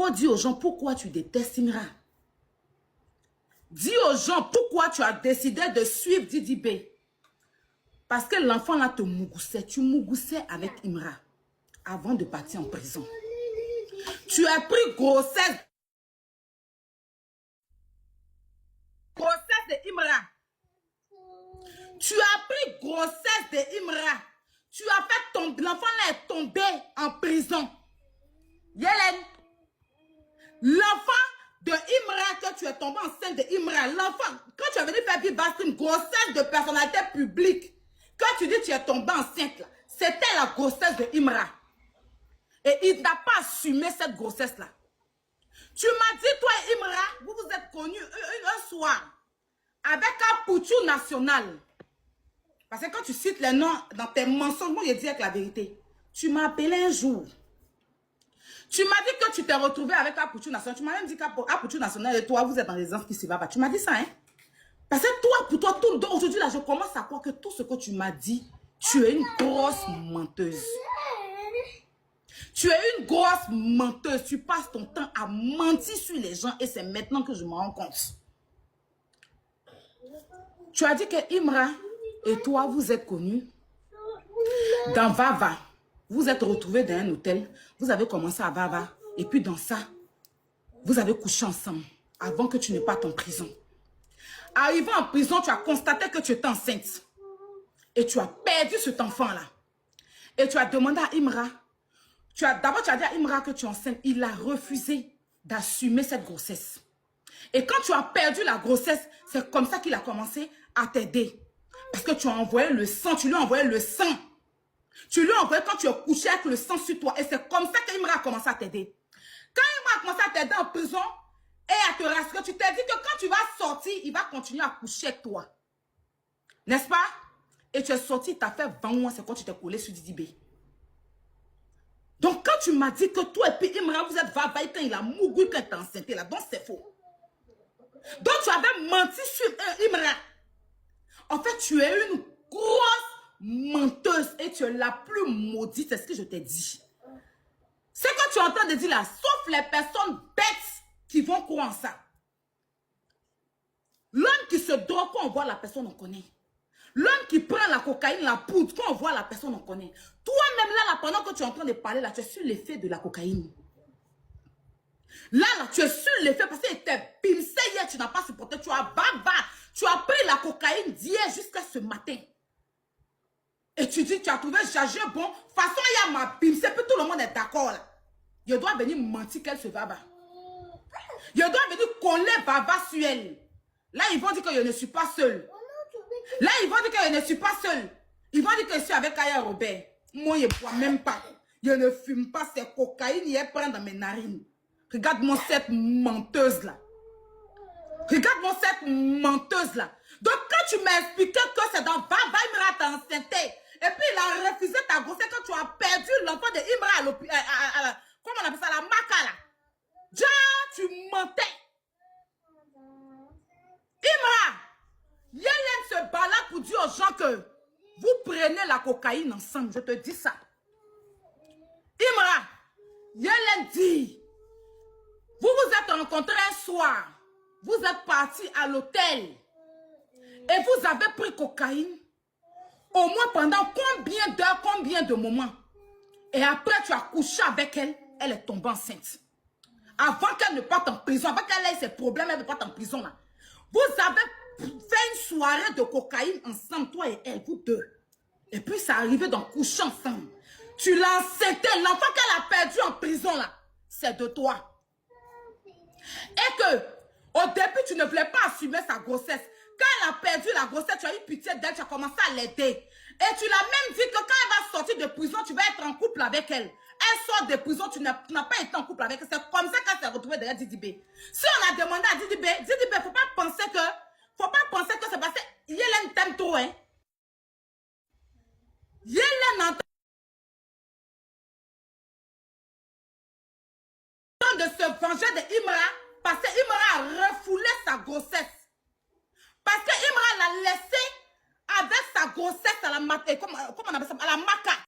faut dire aux gens pourquoi tu détestes Imra. Dis aux gens pourquoi tu as décidé de suivre Didi B. Parce que l'enfant là te mougoussait. Tu mougoussais avec Imra avant de partir en prison. Tu as pris grossesse de Imra. Tu as pris grossesse de Imra. Tu as fait tomber, l'enfant là est tombé en prison. Yélène, l'enfant de Imra, que tu es tombé enceinte de Imra, l'enfant, quand tu es venu faire vivre une grossesse de personnalité publique, quand tu dis que tu es tombé enceinte, c'était la grossesse de Imra. Et il n'a pas assumé cette grossesse-là. Tu m'as dit, toi et Imra, vous vous êtes connus un soir avec un pouchou national. Parce que quand tu cites les noms dans tes mensonges, moi je dis avec la vérité. Tu m'as appelé un jour. Tu m'as dit que tu t'es retrouvé avec un pouchou national. Tu m'as même dit qu'un pouchou national et toi, vous êtes dans les enfants qui se va. Tu m'as dit ça, hein? Parce que toi, pour toi, aujourd'hui, là, je commence à croire que tout ce que tu m'as dit, tu es une grosse menteuse. Tu es une grosse menteuse. Tu passes ton temps à mentir sur les gens et c'est maintenant que je me rends compte. Tu as dit que Imra et toi, vous êtes connus dans Vava. Vous êtes retrouvés dans un hôtel. Vous avez commencé à Vava. Et puis dans ça, vous avez couché ensemble avant que tu ne partes en prison. Arrivé en prison, tu as constaté que tu étais enceinte. Et tu as perdu cet enfant-là. Et tu as demandé à Imra. D'abord, tu as dit à Imra que tu es enceinte. Il a refusé d'assumer cette grossesse. Et quand tu as perdu la grossesse, c'est comme ça qu'il a commencé à t'aider. Parce que tu as envoyé le sang, tu lui as envoyé le sang. Tu lui as envoyé quand tu as couché avec le sang sur toi. Et c'est comme ça qu'Imra a commencé à t'aider. Quand Imra a commencé à t'aider en prison et à te rassurer, tu t'es dit que quand tu vas sortir, il va continuer à coucher avec toi. N'est-ce pas? Et tu es sorti, tu as fait 20 mois, c'est quand tu t'es collé sur Didi B. Donc quand tu m'as dit que toi et puis Imra, vous êtes vavaille quand il a mouru, quand il t'a enceinte là, donc c'est faux. Donc tu avais menti sur Imra. En fait, tu es une grosse menteuse et tu es la plus maudite, c'est ce que je t'ai dit. C'est que tu es en train de dire là, sauf les personnes bêtes qui vont croire en ça. L'homme qui se drogue, quand on voit la personne, on connaît. L'homme qui prend la cocaïne, la poudre, quand on voit la personne, on connaît. Toi-même là, pendant que tu es en train de parler, là, tu es sur l'effet de la cocaïne. Là, tu es sur l'effet parce que tu es pimsé hier, tu n'as pas supporté, tu as tu as pris la cocaïne d'hier jusqu'à ce matin. Et tu dis, tu as trouvé Jagé bon, façon il y a ma pimsé, puis tout le monde est d'accord là. Je dois venir mentir qu'elle se va bas. Je dois venir coller baba sur elle. Là, ils vont dire que je ne suis pas seule. Là, ils vont dire que je ne suis pas seule. Ils vont dire que je suis avec Aya Robert. Moi, je ne bois même pas. Je ne fume pas ces cocaïnes, je prends dans mes narines. Regarde-moi cette menteuse là. Regarde-moi cette menteuse là. Donc, quand tu m'as expliqué que c'est dans Vava, Imra t'a enceinté. Et puis, il a refusé ta grossesse quand tu as perdu l'enfant de Imra à l'hôpital. Comment on appelle ça? La maca là. Déjà, tu mentais. Imra, Yélène se balade pour dire aux gens que vous prenez la cocaïne ensemble. Je te dis ça. Imra, Yélène dit, vous vous êtes rencontrés un soir. Vous êtes partis à l'hôtel. Et vous avez pris cocaïne. Au moins pendant combien d'heures, combien de moments. Et après, tu as couché avec elle. Elle est tombée enceinte. Avant qu'elle ne parte en prison, avant qu'elle ait ses problèmes, elle ne parte en prison là. Vous avez fait une soirée de cocaïne ensemble, toi et elle, vous deux. Et puis, ça arrivait d'en coucher ensemble. Tu l'as enceinté. L'enfant qu'elle a perdu en prison là, c'est de toi. Et que, au début, tu ne voulais pas assumer sa grossesse. Quand elle a perdu la grossesse, tu as eu pitié d'elle, tu as commencé à l'aider. Et tu l'as même dit que quand elle va sortir de prison, tu vas être en couple avec elle. Elle sort de prison, tu n'as pas été en couple avec elle. C'est comme ça qu'elle s'est retrouvée derrière Didi B. Si on a demandé à Didi B, faut pas penser que c'est parce que Yélène t'aime trop, hein. Yélène entend de se venger de Imra parce que Imra a refoulé sa grossesse. Parce que Imra l'a laissé avec sa grossesse à la maca.